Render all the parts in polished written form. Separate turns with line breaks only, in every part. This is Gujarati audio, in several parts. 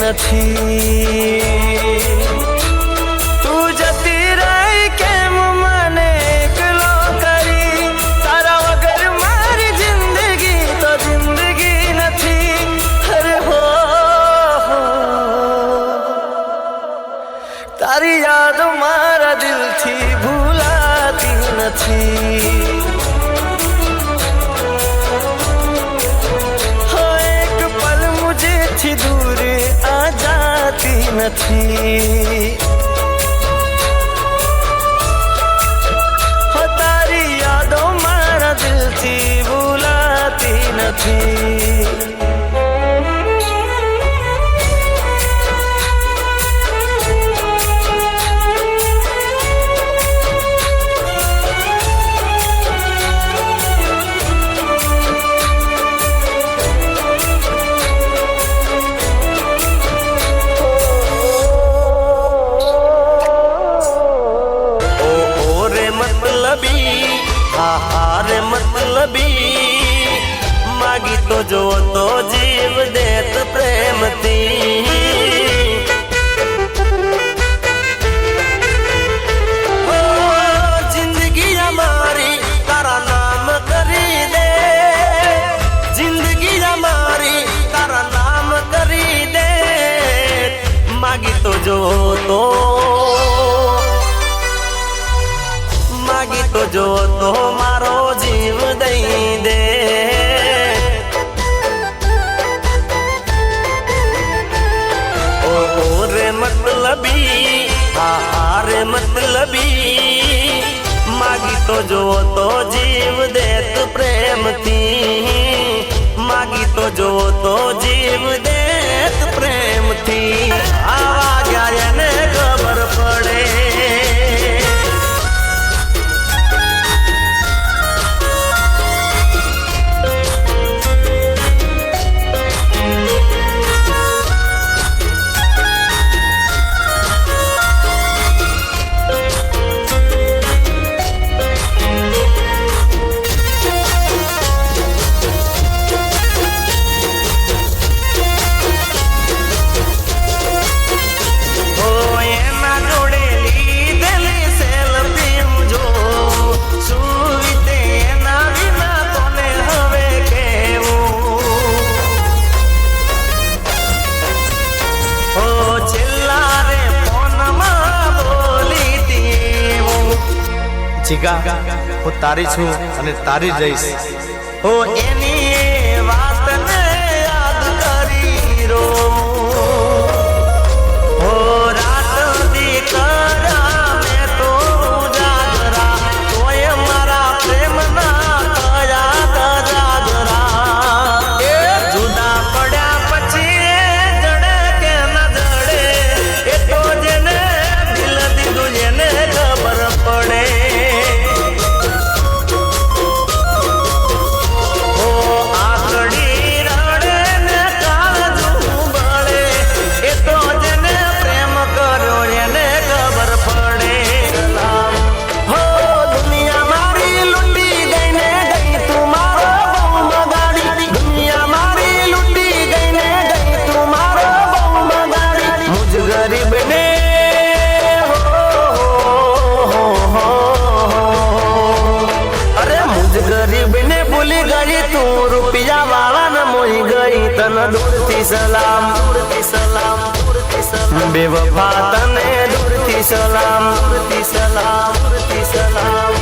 નથી. તું જતી રહી કેમ મને એકલો કરી, તારા વગર મારી જિંદગી તો જિંદગી નથી. અરે હો તારી યાદ મારા દિલથી ભૂલાતી નથી. दूर आ जाती नहीं, हो तारी यादों मारा दिल थी भूलाती नहीं. हारे मतलबी मागी तो जो तो जीव देत प्रेम थी. ओ जिंदगी हमारी तारा नाम करी दे, जिंदगी हमारी तारा नाम करी दे. मागी तो जो तो मागी तो जो तो मारो जीव दई दे. ओ रे मतलबी हारे मतलबी मागी तो जो तो जीव देत प्रेम थी. मागी तो जो तो जीव देत प्रेम थी. आवा गया ने खबर पड़े
જીગા હું તારી છું અને તારી રહીશ.
હો એની વાતને યાદ કરી રો, હો રાત દી કરા મેં તો જાગરા, તોય મારા પ્રેમના થયા જાગરા. જુદા પડ્યા પછી જડે કે ન જડે એ તો જેને દિલ દીધું એને ખબર પડે. दूरથી સલામ, दूरથી સલામ, दूरથી સલામ. બેવફા તને दूरથી સલામ, दूरથી સલામ, दूरથી સલામ.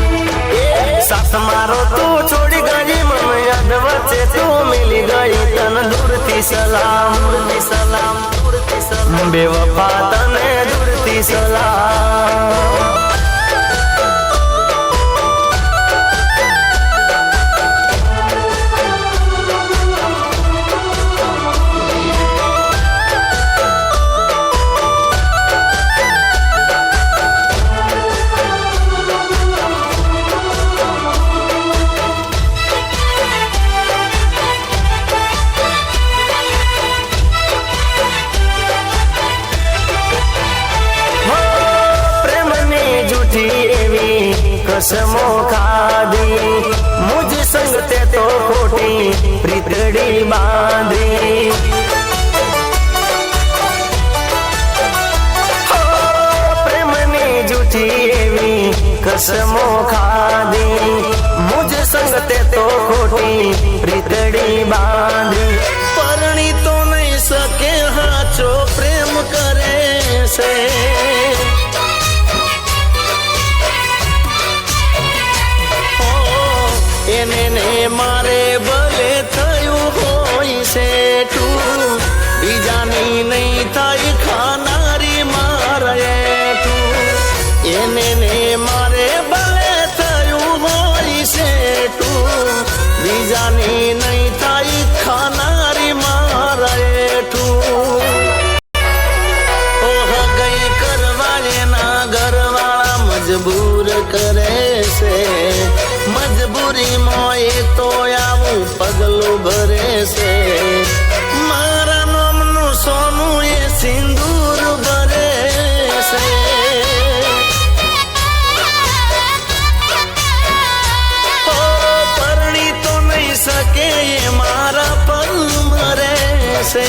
સાથ મારો તું છોડી ગઈ મન યાદ વચ્ચે તું મિલી ગઈ તને दूरથી સલામ, दूरથી સલામ, दूरથી સલામ. બેવફા તને दूरથી સલામ. कसमों खादी मुझ संग ते तो खोटी प्रीतड़ी बांधी. कसमो खाधी मुझ संग ते तो खोटी प्रीतड़ी बांधी परणी तो नहीं सके हाचो प्रेम करे से એને ને મારે ભલે થયું હોય સેઠું બીજાની નહીં થાય ખાનારી મારે તું એને ને મારે ભલે થયું હોય સેઠું બીજાની નહીં થાય ખાનારી મારે તું ઓહ ગઈ કરવા એના ઘરવાળા મજબૂર કરે છે મજબૂરી મોય તો આવું પગલું ભરે છે મારા નામનું સોનું એ સિંદૂર ભરે છે ઓ પરણી તો નહીં શકે એ મારા પલ મરે છે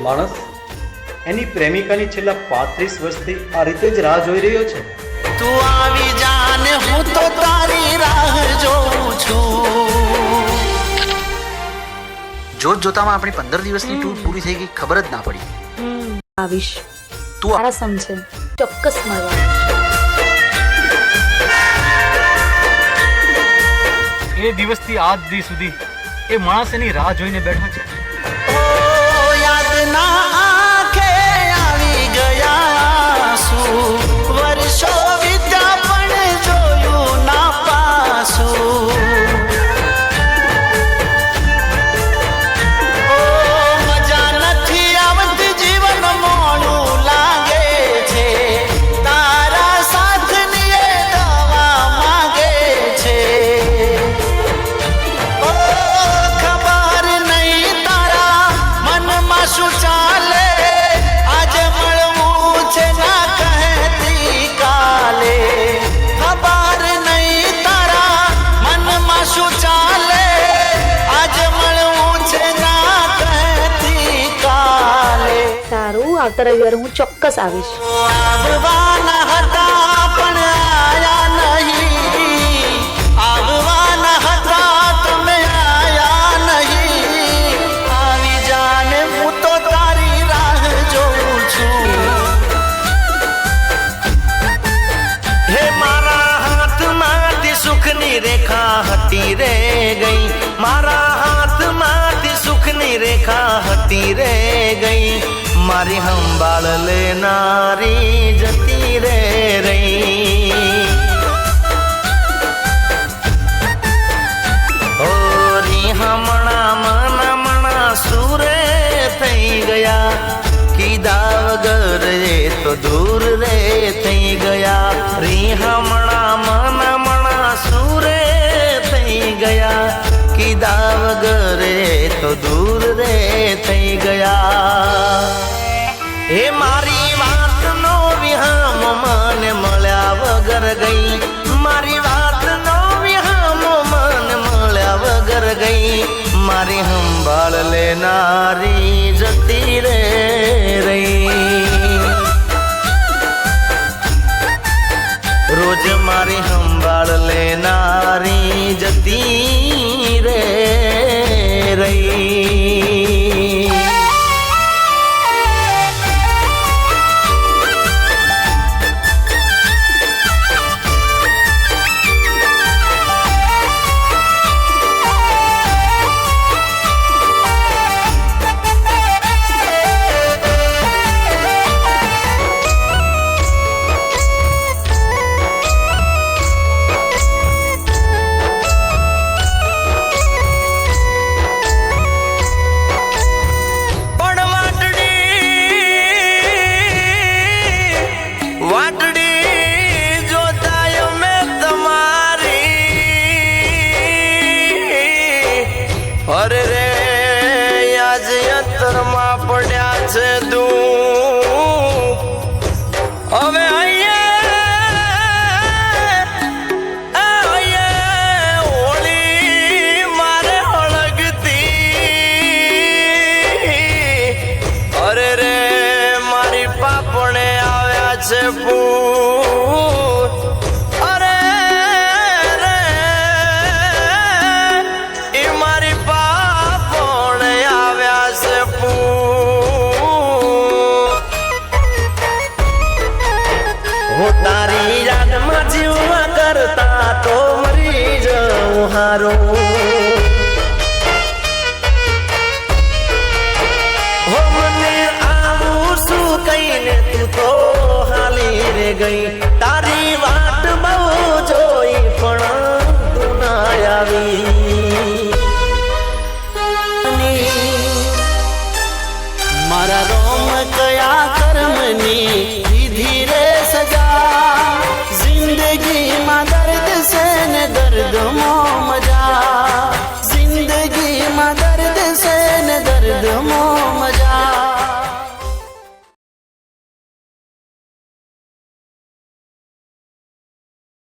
માણસ એની પ્રેમિકાની છેલ્લા 35 વર્ષથી આ રીતે જ રાહ જોઈ રહ્યો છે.
તું આવી જાને હું તો તારી રાહ જોઉં છું.
જોત જોતામાં આપણી 15 દિવસની ટૂર પૂરી થઈ ગઈ, ખબર જ ના પડી.
આવીશ.
તું
તારા સમજે ચોક્કસ મળવા.
એ દિવસથી આજ દી સુધી એ માણસ એની રાહ જોઈને બેઠો છે.
ના આંખે આવી ગયા શું વર્ષો વિદ્યા પણ જોયું ના પાછું ઓ મજા નથી આવતી જીવન મોડું લાગે છે તારા સાથની એ દવા માંગે છે ઓ ખબર નહીં તારા મનમાં શું ચાલે આજે મળવું છે ના કહેતી કાલે ખબર નહીં તારા મનમાં શું ચાલે આજે મળવું છે ના કહેતી કાલે.
સારું, આવતા રવિવારે હું ચોક્કસ આવીશ.
આવવાના હતા પણ આયા નહીં, આવવાના હતા તમે આયા નહીં. આવી જાને હું તો તારી રાહ જોઉં છું. હે મારા હાથમાંથી સુખની રેખા હટી રે ગઈ, મારા હાથમાંથી સુખની રેખા હટી રે ગઈ. મારી સંભાળ લેનારી જતી રે રહી. હોરી હમણાં સુરે થઈ ગયા, કીધા વગર એ તો દૂર રે થઈ ગયા. રી હમણાં સુરે થઈ ગયા, કીધા વગર એ તો દૂર રે થઈ ગયા. હે મારી વાતનો વિહામ મને મળ્યા વગર ગઈ, મારી વાતનો વિહામ મને મળ્યા વગર ગઈ. મારી સંભાળ લેનારી જતી રે રહી. રોજ મારી સંભાળ લેનારી જતી રે રહી. પૂર અરે રે એ મારી પાપણ આવ્યા છે પૂર હું તારી યાદમાં જીવવા કરતા તો મરી જઉં હારું હો મને આવું શું કહીને તું તો હાલી રે ગઈ તારી વાટ બહુ જોઈ પણ તું ના આવી મારા રોમ કયા કર્મની